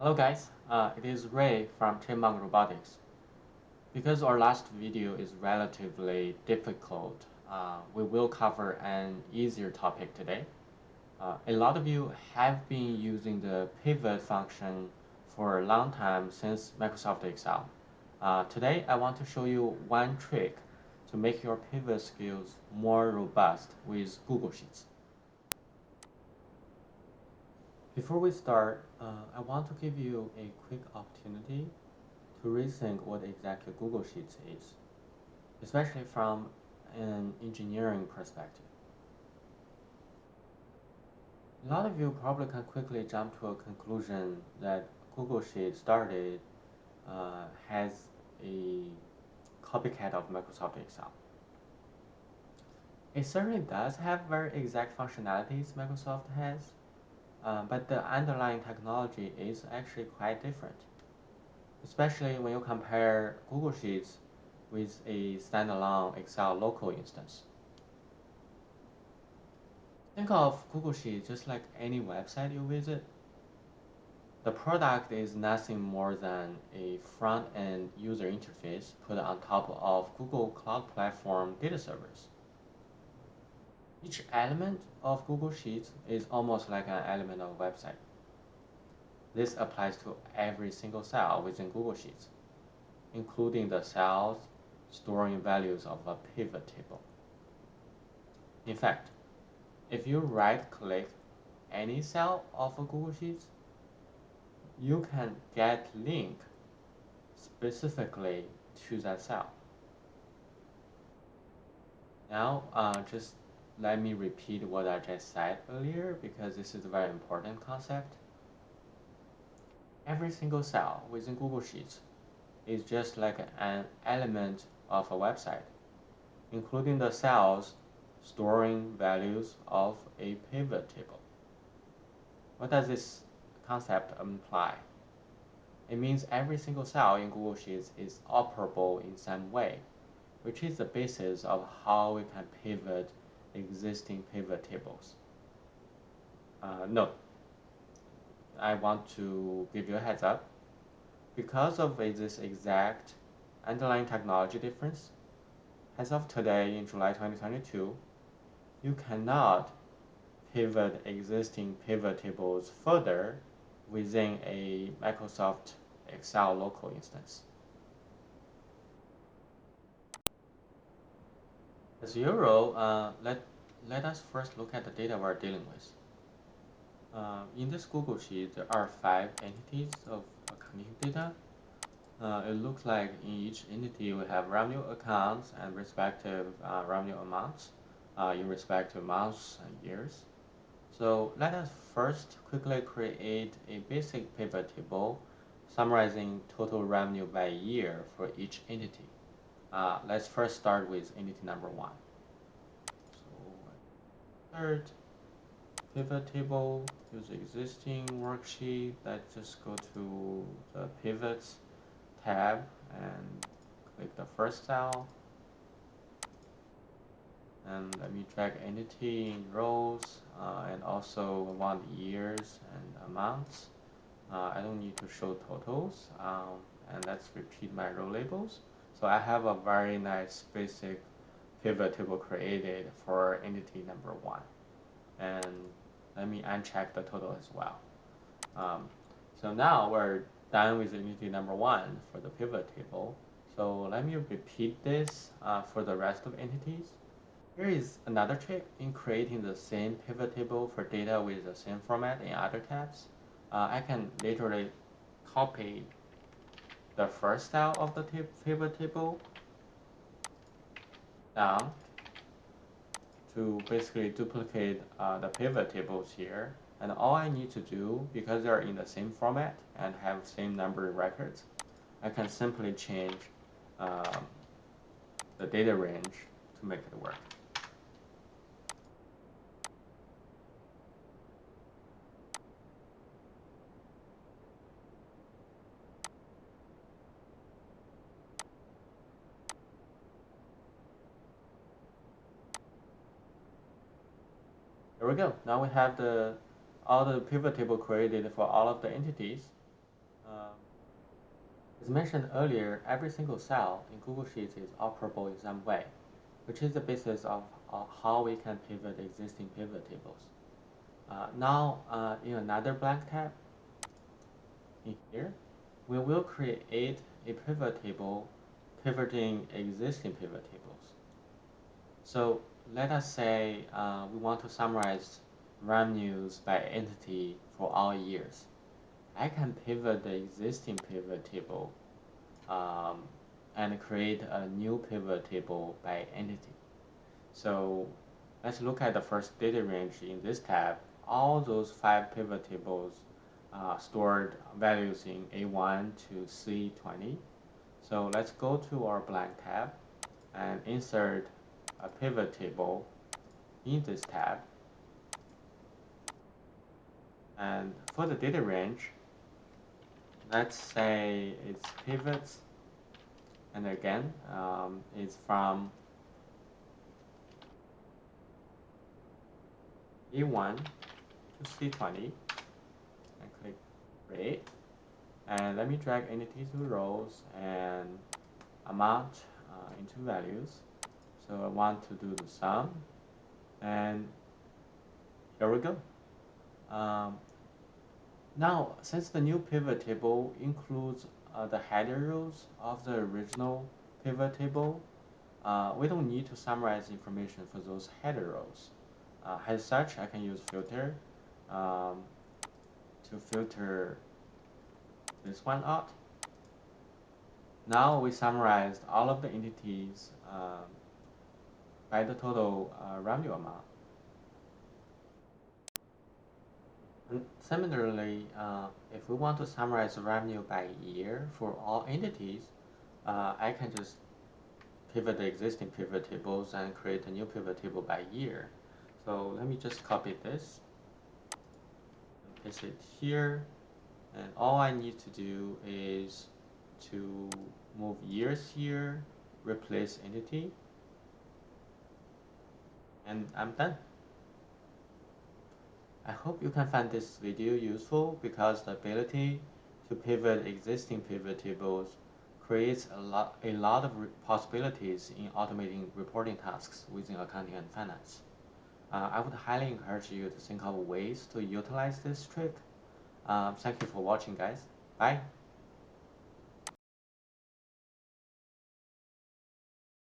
Hello guys, it is Ray from Chipmunk Robotics. Because our last video is relatively difficult, we will cover an easier topic today. A lot of you have been using the pivot function for a long time since Microsoft Excel. Today I want to show you one trick to make your pivot skills more robust with Google Sheets. Before we start, I want to give you a quick opportunity to rethink what exactly Google Sheets is, especially from an engineering perspective. A lot of you probably can quickly jump to a conclusion that Google Sheets started has a copycat of Microsoft Excel. It certainly does have very exact functionalities Microsoft has, but the underlying technology is actually quite different, especially when you compare Google Sheets with a standalone Excel local instance. Think of Google Sheets just like any website you visit. The product is nothing more than a front-end user interface put on top of Google Cloud Platform data servers. Each element of Google Sheets is almost like an element of a website. This applies to every single cell within Google Sheets, including the cells storing values of a pivot table. In fact, if you right-click any cell of a Google Sheets, you can get link specifically to that cell. Now, just let me repeat what I just said earlier because this is a very important concept. Every single cell within Google Sheets is just like an element of a website, including the cells storing values of a pivot table. What does this concept imply? It means every single cell in Google Sheets is operable in some way, which is the basis of how we can pivot existing pivot tables. Note, I want to give you a heads up. Because of this exact underlying technology difference, as of today in July 2022, you cannot pivot existing pivot tables further within a Microsoft Excel local instance. As usual, let us first look at the data we're dealing with. In this Google Sheet, there are 5 entities of accounting data. It looks like in each entity we have revenue accounts and respective revenue amounts in respective months and years. So let us first quickly create a basic pivot table summarizing total revenue by year for each entity. Let's first start with entity number 1. So third pivot table, use existing worksheet. Let's just go to the pivots tab and click the first cell. And let me drag entity in rows and also want years and amounts. I don't need to show totals. And let's repeat my row labels. So I have a very nice basic pivot table created for entity number 1. And let me uncheck the total as well. So now we're done with entity number 1 for the pivot table. So let me repeat this for the rest of entities. Here is another trick in creating the same pivot table for data with the same format in other tabs. I can literally copy the first cell of the pivot table down to basically duplicate the pivot tables here. And all I need to do, because they're in the same format and have same number of records, I can simply change um, the data range to make it work. There we go. Now we have all the pivot table created for all of the entities. As mentioned earlier, every single cell in Google Sheets is operable in some way, which is the basis of how we can pivot existing pivot tables. Now, in another blank tab in here, we will create a pivot table pivoting existing pivot tables. So let us say we want to summarize revenues by entity for all years. I can pivot the existing pivot table um, and create a new pivot table by entity. So let's look at the first data range in this tab. All those 5 pivot tables stored values in A1 to C20. So let's go to our blank tab and insert a pivot table in this tab. And for the data range, let's say it's pivots, and again, it's from A1 to C20, and click create. And let me drag entity to rows and amount into values. So I want to do the sum, and here we go. Um, Now, since the new pivot table includes the header rows of the original pivot table, we don't need to summarize information for those header rows. As such, I can use filter um, to filter this one out. Now we summarized all of the entities by the total revenue amount. And similarly, if we want to summarize revenue by year for all entities, I can just pivot the existing pivot tables and create a new pivot table by year. So let me just copy this and paste it here. And all I need to do is to move years here, replace entity, and I'm done. I hope you can find this video useful because the ability to pivot existing pivot tables creates a lot of possibilities in automating reporting tasks within accounting and finance. I would highly encourage you to think of ways to utilize this trick. Thank you for watching, guys. Bye.